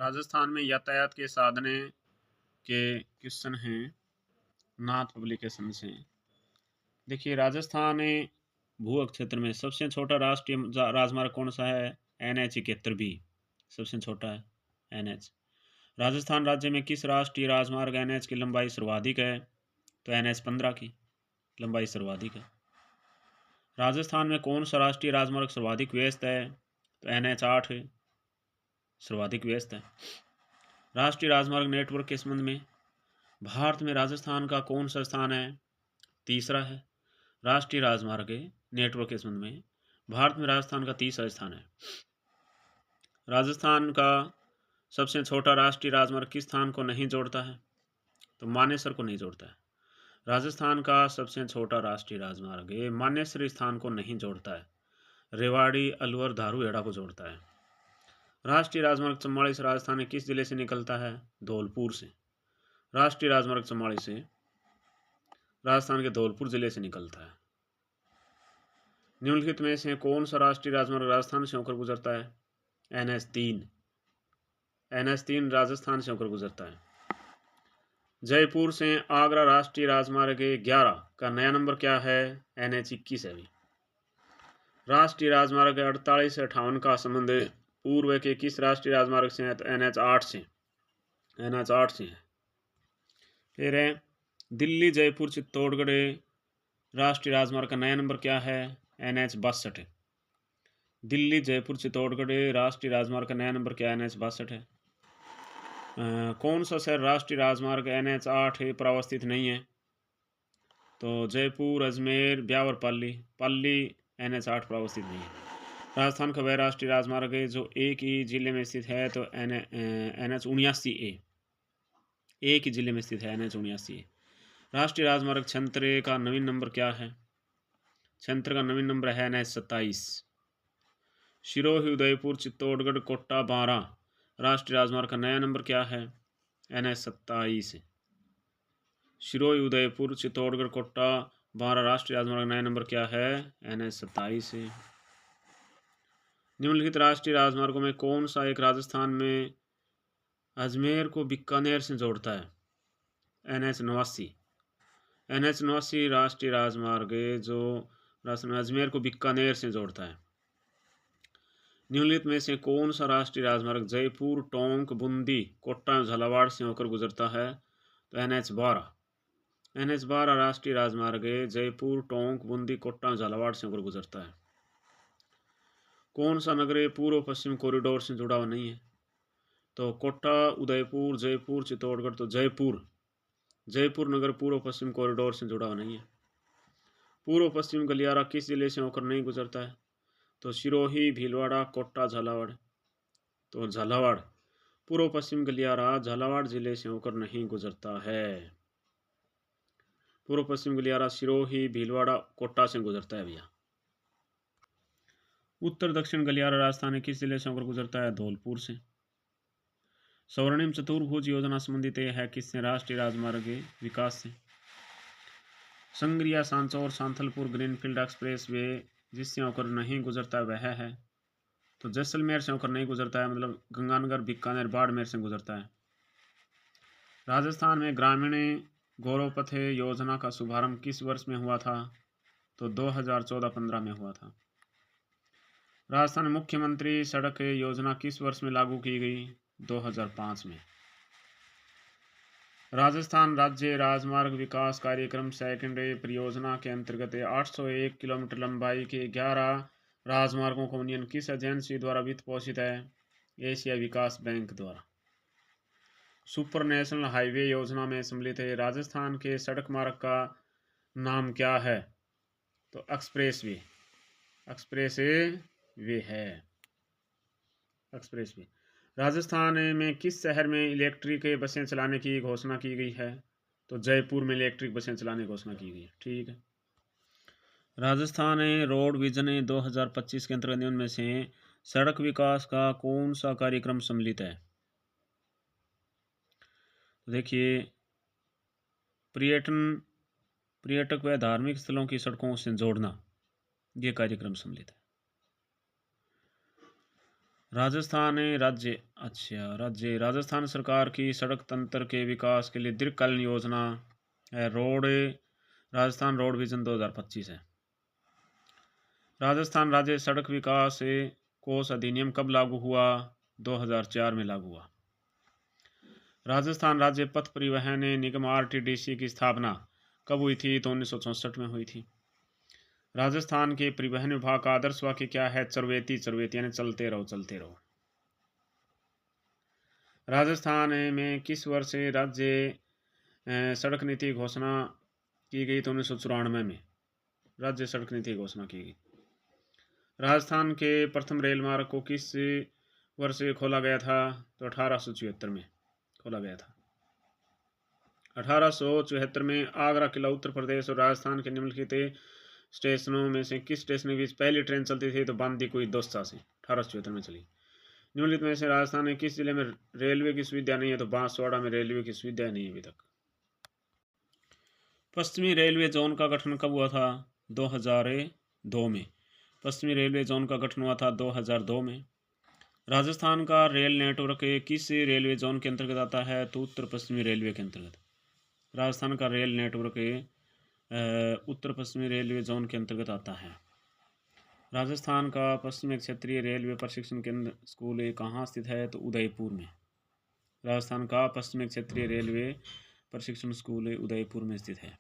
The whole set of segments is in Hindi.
राजस्थान में यातायात के साधने के क्वेश्चन हैं नाथ पब्लिकेशन से। देखिए, राजस्थान भू क्षेत्र में सबसे छोटा राष्ट्रीय राजमार्ग कौन सा है? NH-71B सबसे छोटा है, NH। राजस्थान राज्य में किस राष्ट्रीय राजमार्ग NH की लंबाई सर्वाधिक है? तो NH-15 की लंबाई सर्वाधिक है। राजस्थान में कौन सा राष्ट्रीय राजमार्ग सर्वाधिक व्यस्त है? तो NH-8 सर्वाधिक व्यस्त है। राष्ट्रीय राजमार्ग नेटवर्क के संबंध में भारत में राजस्थान का कौन सा स्थान है? तीसरा है। राष्ट्रीय राजमार्ग नेटवर्क के संबंध में भारत में राजस्थान का तीसरा स्थान है। राजस्थान का सबसे छोटा राष्ट्रीय राजमार्ग किस स्थान को नहीं जोड़ता है? तो मानेसर को नहीं जोड़ता है। राजस्थान का सबसे छोटा राष्ट्रीय राजमार्ग मानेसर स्थान को नहीं जोड़ता है, रेवाड़ी, अलवर, धारूहेड़ा को जोड़ता है। राष्ट्रीय राजमार्ग 44 राजस्थान के किस जिले से निकलता है? धौलपुर से। राष्ट्रीय राजमार्ग 44 राजस्थान के धौलपुर जिले से निकलता है। निम्नलिखित में से कौन सा राष्ट्रीय राजमार्ग राजस्थान से होकर गुजरता है? NH-3 राजस्थान से होकर गुजरता है। जयपुर से आगरा राष्ट्रीय राजमार्ग 11 का नया नंबर क्या है? NH-21 है भी। राष्ट्रीय राजमार्ग 48 से 58 का संबंध पूर्व के किस राष्ट्रीय राजमार्ग से है? तो NH-8 से है। फिर है दिल्ली जयपुर चित्तौड़गढ़ राष्ट्रीय राजमार्ग का नया नंबर क्या है? NH-62। दिल्ली जयपुर चित्तौड़गढ़ राष्ट्रीय राजमार्ग का नया नंबर क्या है? NH-62 है। कौन सा शहर राष्ट्रीय राजमार्ग NH-8 पर अवस्थित नहीं है? तो जयपुर, अजमेर, ब्यावर, पाली NH-8 पर अवस्थित नहीं है। राजस्थान का वह राष्ट्रीय राजमार्ग है जो एक ही जिले में स्थित है, तो NH-79A एक ही जिले में स्थित है, NH-79A। राष्ट्रीय राजमार्ग छंत्र का नवीन नंबर क्या है? छंत्र का नवीन नंबर है NH-27। सिरोही, उदयपुर, चित्तौड़गढ़, कोटा, बारां राष्ट्रीय राजमार्ग का नया नंबर क्या है? NH-27। सिरोही, उदयपुर, चित्तौड़गढ़, कोटा, बारां राष्ट्रीय राजमार्ग का नया नंबर क्या है? NH-27। निम्नलिखित राष्ट्रीय राजमार्गों में कौन सा एक राजस्थान में अजमेर को बीकानेर से जोड़ता है? NH-89। NH-89 राष्ट्रीय राजमार्ग जो राजस्थान में अजमेर को बीकानेर से जोड़ता है। निम्नलिखित में से कौन सा राष्ट्रीय राजमार्ग जयपुर, टोंक, बूंदी, कोटा, झालावाड़ से होकर गुजरता है? तो NH-12 राष्ट्रीय राजमार्ग जयपुर, टोंक, बूंदी, कोटा, झालावाड़ से होकर गुजरता है। कौन सा नगर पूर्व पश्चिम कॉरिडोर से जुड़ा हुआ नहीं है? तो कोटा, उदयपुर, जयपुर, चित्तौड़गढ़। तो जयपुर नगर पूर्व पश्चिम कॉरिडोर से जुड़ा हुआ नहीं है। पूर्व पश्चिम गलियारा किस जिले से होकर नहीं गुजरता है? तो सिरोही, भीलवाड़ा, कोटा, झालावाड़। तो झालावाड़ पूर्व पश्चिम गलियारा झालावाड़ जिले से होकर नहीं गुजरता है। पूर्व पश्चिम गलियारा सिरोही, भीलवाड़ा, कोटा से गुजरता है भैया। उत्तर दक्षिण गलियारा राजस्थान किस जिले से होकर गुजरता है? धौलपुर से। स्वर्णिम चतुर्भुज योजना संबंधित है किससे? राष्ट्रीय राजमार्ग विकास से। संग्रिया, सांचौर, सांथलपुर ग्रीनफील्ड एक्सप्रेस वे जिससे होकर नहीं गुजरता वह है? तो जैसलमेर से होकर नहीं गुजरता है, मतलब गंगानगर, बीकानेर, बाड़मेर से गुजरता है। राजस्थान में ग्रामीण गौरव पथ योजना का शुभारंभ किस वर्ष में हुआ था? तो 2014-15 में हुआ था। राजस्थान मुख्यमंत्री सड़क योजना किस वर्ष में लागू की गई? 2005 में। राजस्थान राज्य राजमार्ग विकास कार्यक्रम सेकंड परियोजना के अंतर्गत 801 किलोमीटर लंबाई के 11 राजमार्गों का उन्नयन किस एजेंसी द्वारा वित्त पोषित है? एशिया विकास बैंक द्वारा। सुपर नेशनल हाईवे योजना में सम्मिलित है राजस्थान के सड़क मार्ग का नाम क्या है? तो एक्सप्रेस वे है। Express way. राजस्थान में किस शहर में इलेक्ट्रिक बसें चलाने की घोषणा की गई है? तो जयपुर में इलेक्ट्रिक बसें चलाने की घोषणा की गई है। ठीक है। राजस्थान रोड विजन 2025 के अंतर्गत निम्न में से सड़क विकास का कौन सा कार्यक्रम सम्मिलित है? देखिए, पर्यटक व धार्मिक स्थलों की सड़कों से जोड़ना, ये कार्यक्रम सम्मिलित है। राजस्थान राजस्थान सरकार की सड़क तंत्र के विकास के लिए दीर्घकालीन योजना है राजस्थान रोड विजन 2025 है। राजस्थान राज्य सड़क विकास कोष अधिनियम कब लागू हुआ? 2004 में लागू हुआ। राजस्थान राज्य पथ परिवहन निगम RTDC की स्थापना कब हुई थी? तो 1964 में हुई थी। राजस्थान के परिवहन विभाग का आदर्श वाक्य क्या है? चरवेती चरवेती यानी चलते रहो चलते रहो। राजस्थान में किस वर्ष राज्य सड़क नीति घोषणा की गई? तो 1994 में राज्य सड़क नीति घोषणा की गई। राजस्थान के प्रथम रेल मार्ग को किस वर्ष खोला गया था? तो 1874 में खोला गया था। 1874 में आगरा किला उत्तर प्रदेश और राजस्थान के निम्नलिखित स्टेशनों में से किस स्टेशन के बीच पहली ट्रेन चलती थी? तो बांदीकुई दोसा से 1874 में चली। निम्नलिखित में से राजस्थान में किस जिले में रेलवे की सुविधा नहीं है? तो बांसवाड़ा में रेलवे की सुविधा नहीं है अभी तक। पश्चिमी रेलवे जोन का गठन कब हुआ था? 2002 में। पश्चिमी रेलवे जोन का गठन हुआ था 2002 में। राजस्थान का रेल नेटवर्क किस रेलवे जोन के अंतर्गत आता है? तो उत्तर पश्चिमी रेलवे के अंतर्गत। राजस्थान का रेल नेटवर्क उत्तर पश्चिमी रेलवे जोन के अंतर्गत आता है। राजस्थान का पश्चिमी क्षेत्रीय रेलवे प्रशिक्षण केंद्र स्कूल कहाँ स्थित है? तो उदयपुर में। राजस्थान का पश्चिमी क्षेत्रीय रेलवे प्रशिक्षण स्कूल उदयपुर में स्थित है।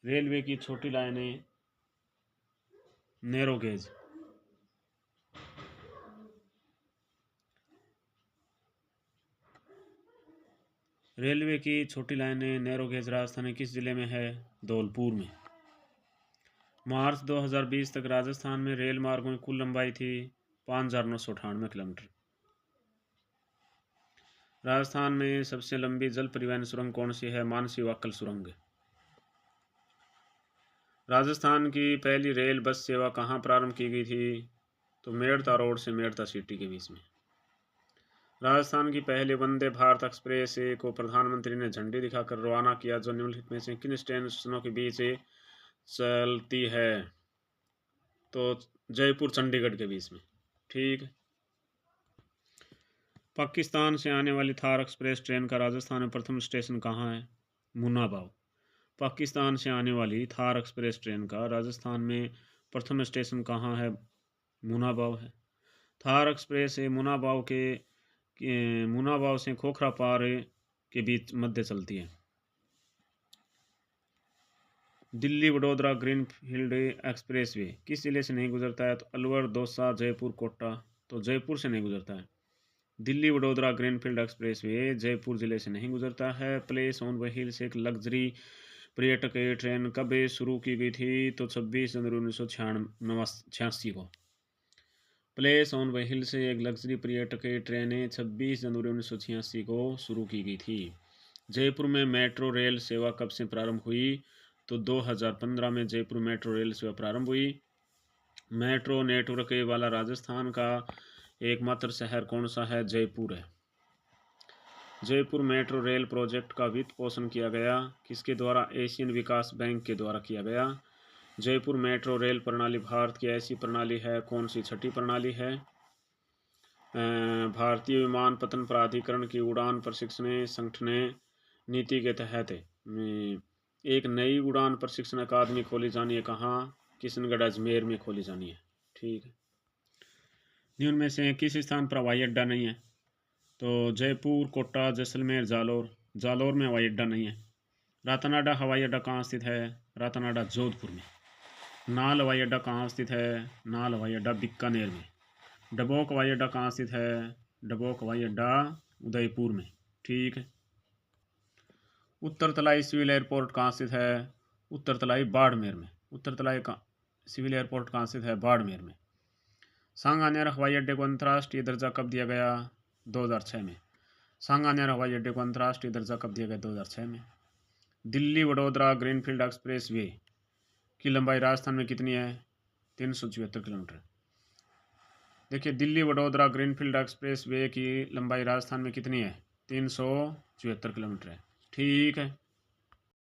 रेलवे की छोटी लाइनें नैरो गेज। रेलवे की छोटी लाइनें नैरो गेज राजस्थान के किस जिले में है? धौलपुर में। मार्च 2020 तक राजस्थान में रेल मार्गों की कुल लंबाई थी 5,998 किलोमीटर। राजस्थान में सबसे लंबी जल परिवहन सुरंग कौन सी है? मानसी वाक्कल सुरंग। राजस्थान की पहली रेल बस सेवा कहाँ प्रारंभ की गई थी? तो मेड़ता रोड से मेड़ता सिटी के बीच में। राजस्थान की पहली वंदे भारत एक्सप्रेस को प्रधानमंत्री ने झंडी दिखाकर रवाना किया, जो निम्नलिखित में से किन स्टेशनों के बीच चलती है? तो जयपुर चंडीगढ़ के बीच में। ठीक। पाकिस्तान से आने वाली थार एक्सप्रेस ट्रेन का राजस्थान में प्रथम स्टेशन कहाँ है? मुनाबाव। पाकिस्तान से आने वाली थार एक्सप्रेस ट्रेन का राजस्थान में प्रथम स्टेशन कहाँ है? मुनाबाव है। थार एक्सप्रेस मुनाबाव से खोखरा पार के बीच मध्य चलती है। दिल्ली वडोदरा ग्रीनफील्ड एक्सप्रेसवे किस जिले से नहीं गुजरता है? तो अलवर, दौसा, जयपुर, कोटा। तो जयपुर से नहीं गुजरता है। दिल्ली वडोदरा ग्रीनफील्ड एक्सप्रेसवे जयपुर जिले से नहीं गुजरता है। प्लेस ऑन व्हील से एक लग्जरी पर्यटक ट्रेन कब शुरू की गई थी? तो 26 जनवरी 1986 को। प्लेस ऑन व्हील से एक लग्जरी पर्यटक ट्रेन 26 जनवरी 1986 को शुरू की गई थी। जयपुर में मेट्रो रेल सेवा कब से प्रारंभ हुई? तो 2015 में जयपुर मेट्रो रेल सेवा प्रारंभ हुई। मेट्रो नेटवर्क वाला राजस्थान का एकमात्र शहर कौन सा है? जयपुर है। जयपुर मेट्रो रेल प्रोजेक्ट का वित्त पोषण किया गया किसके द्वारा? एशियन विकास बैंक के द्वारा किया गया। जयपुर मेट्रो रेल प्रणाली भारत की ऐसी प्रणाली है कौन सी? छठी प्रणाली है। भारतीय विमानपत्तन प्राधिकरण की उड़ान प्रशिक्षण संगठन नीति के तहत एक नई उड़ान प्रशिक्षण अकादमी खोली जानी है। कहाँ? किशनगढ़ अजमेर में खोली जानी है। ठीक है। निम्न में से किस स्थान पर हवाई अड्डा नहीं है? तो जयपुर, कोटा, जैसलमेर, जालौर में हवाई अड्डा नहीं है। रातनाडा हवाई अड्डा कहाँ स्थित है? रातनाडा जोधपुर में। नाल हवाई अड्डा कहाँ स्थित है? नाल हवाई अड्डा बीकानेर में। डबोक हवाई अड्डा कहाँ स्थित है? डबोक हवाई अड्डा उदयपुर में। ठीक है। उत्तर तलाई सिविल एयरपोर्ट कहाँ स्थित है? उत्तर तलाई बाड़मेर में। उत्तर तलाई का सिविल एयरपोर्ट कहाँ स्थित है? बाड़मेर में। सांगानेर हवाई अड्डे को अंतर्राष्ट्रीय दर्जा कब दिया गया? 2006 में। सांगानेर हवाई अड्डे को अंतर्राष्ट्रीय दर्जा कब दिया गया? 2006 में। Delhi Vadodara greenfield express way की लंबाई राजस्थान में कितनी है? 374 किलोमीटर। देखिए, Delhi Vadodara greenfield express way की लंबाई राजस्थान में कितनी है? 374 किलोमीटर है। ठीक है।